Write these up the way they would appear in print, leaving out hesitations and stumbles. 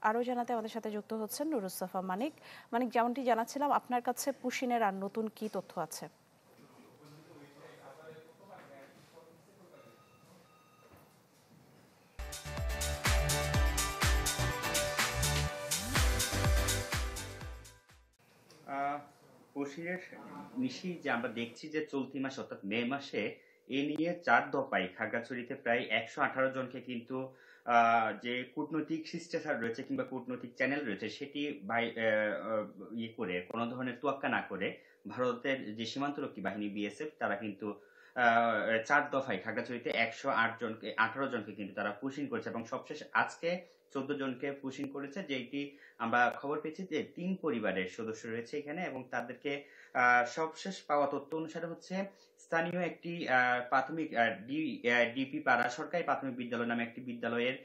আরও জানাতে আমাদের সাথে যুক্ত হচ্ছেন নুরুসফা মানিক। যেমনটি জানাচ্ছিলাম, আপনার কাছে পুশিনের আর নতুন কি তথ্য আছে? বশিরের নিশি যে আমরা দেখছি যে চলতি মাসে অর্থাৎ মে মাসে এ নিয়ে 4 দফায় খাগড়াছড়িতে প্রায় 118 জনকে কিন্তু যে কূটনৈতিক শিষ্টাচার রয়েছে কিংবা কূটনৈতিক চ্যানেল রয়েছে সেটি ইয়ে করে কোনো ধরনের তোয়াক্কা না করে ভারতের যে সীমান্তরক্ষী বাহিনী বিএসএফ তারা কিন্তু 4 দফায় খাগড়াছড়িতে 18 জনকে কিন্তু তারা পুশিং করেছে এবং সবশেষ আজকে 14 জনকে পুশিং করেছে, যেটি আমরা খবর পেয়েছি যে 3 পরিবারের সদস্য রয়েছে এখানে এবং তাদেরকে সবশেষ পাওয়া তথ্য অনুসারে হচ্ছে স্থানীয় একটি প্রাথমিক ডিপি পাড়া সরকারি প্রাথমিক বিদ্যালয় নামে একটি বিদ্যালয়ের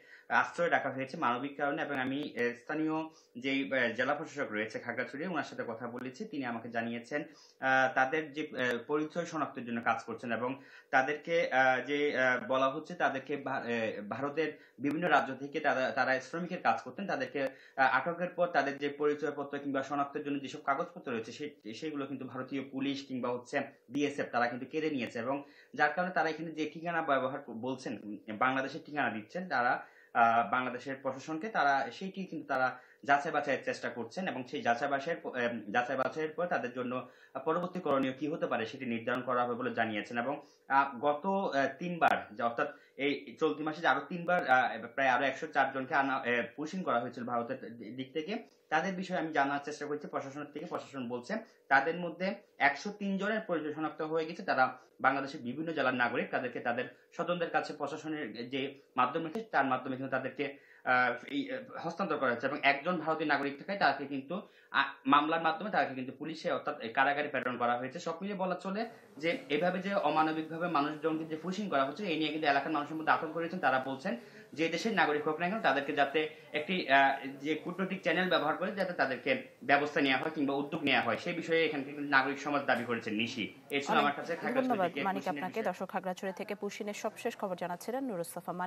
আশ্রয় রাখা হয়েছে মানবিক কারণে। এবং আমি স্থানীয় যে জেলা প্রশাসক রয়েছে খাগড়াছড়ি ওনার সাথে কথা বলেছি, তিনি আমাকে জানিয়েছেন তাদের যে পরিচয় শনাক্তের জন্য কাজ করছেন এবং তাদেরকে যে বলা হচ্ছে তাদেরকে ভারতের বিভিন্ন রাজ্য থেকে তারা শ্রমিকের কাজ করতেন, তাদেরকে আটকের পর তাদের যে পরিচয়পত্র কিংবা শনাক্তের জন্য যেসব কাগজপত্র রয়েছে সেগুলো কিন্তু ভারতীয় পুলিশ কিংবা হচ্ছে বিএসএফ তারা কিন্তু কেড়ে নিয়েছে এবং যার কারণে তারা এখানে যে ঠিকানা ব্যবহার বলছেন বাংলাদেশের ঠিকানা দিচ্ছেন, তারা বাংলাদেশের প্রশাসনকে তারা সেইটি কিন্তু তারা যাচাই বাছাইয়ের চেষ্টা করছেন এবং সেই যাচাই বাছাইয়ের পর তাদের জন্য পরবর্তী করণীয় কি হতে পারে সেটি নির্ধারণ করা হবে বলে জানিয়েছেন। এবং গত 3বার অর্থাৎ এই চলতি মাসে আরো 3বার প্রায় আরো 104 জনকে পুশিং করা হয়েছিল ভারতের দিক থেকে। তাদের বিষয়ে আমি জানার চেষ্টা করছি প্রশাসনের থেকে, প্রশাসন বলছে তাদের মধ্যে 103 জনের পরিচয় শনাক্ত হয়ে গেছে, তারা বাংলাদেশের বিভিন্ন জেলার নাগরিক। তাদেরকে তাদের স্বজনদের কাছে প্রশাসনের যে মাধ্যম রয়েছে তার মাধ্যমে কিন্তু তাদেরকে হস্তান্তর করা হচ্ছে এবং একজন ভারতীয় নাগরিক থাকায় তাকে কিন্তু মামলার মাধ্যমে তাকে কিন্তু পুলিশে অর্থাৎ কারাগারে প্রেরণ করা হয়েছে। সব মিলিয়ে বলা চলে যে এভাবে যে অমানবিক ভাবে মানুষজনকে যে পুশিং করা হচ্ছে এই নিয়ে কিন্তু এলাকার মানুষের মধ্যে আতঙ্ক রয়েছেন। তারা বলছেন যে দেশের নাগরিক হোক না কেন তাদেরকে যাতে একটি যে কূটনৈতিক চ্যানেল ব্যবহার করে যাতে তাদেরকে ব্যবস্থা নেওয়া হয় কিংবা উদ্যোগ নেওয়া হয় সেই বিষয়ে এখানে কিন্তু নাগরিক সমাজ দাবি করেছেন। নিশি, এর জন্য আমার কাছে ধন্যবাদ মানিক আপনাকে। দর্শক, খাগড়াছড়ি থেকে পুশিনের সবশেষ খবর জানাচ্ছিলেন নুরুসফা মানিক।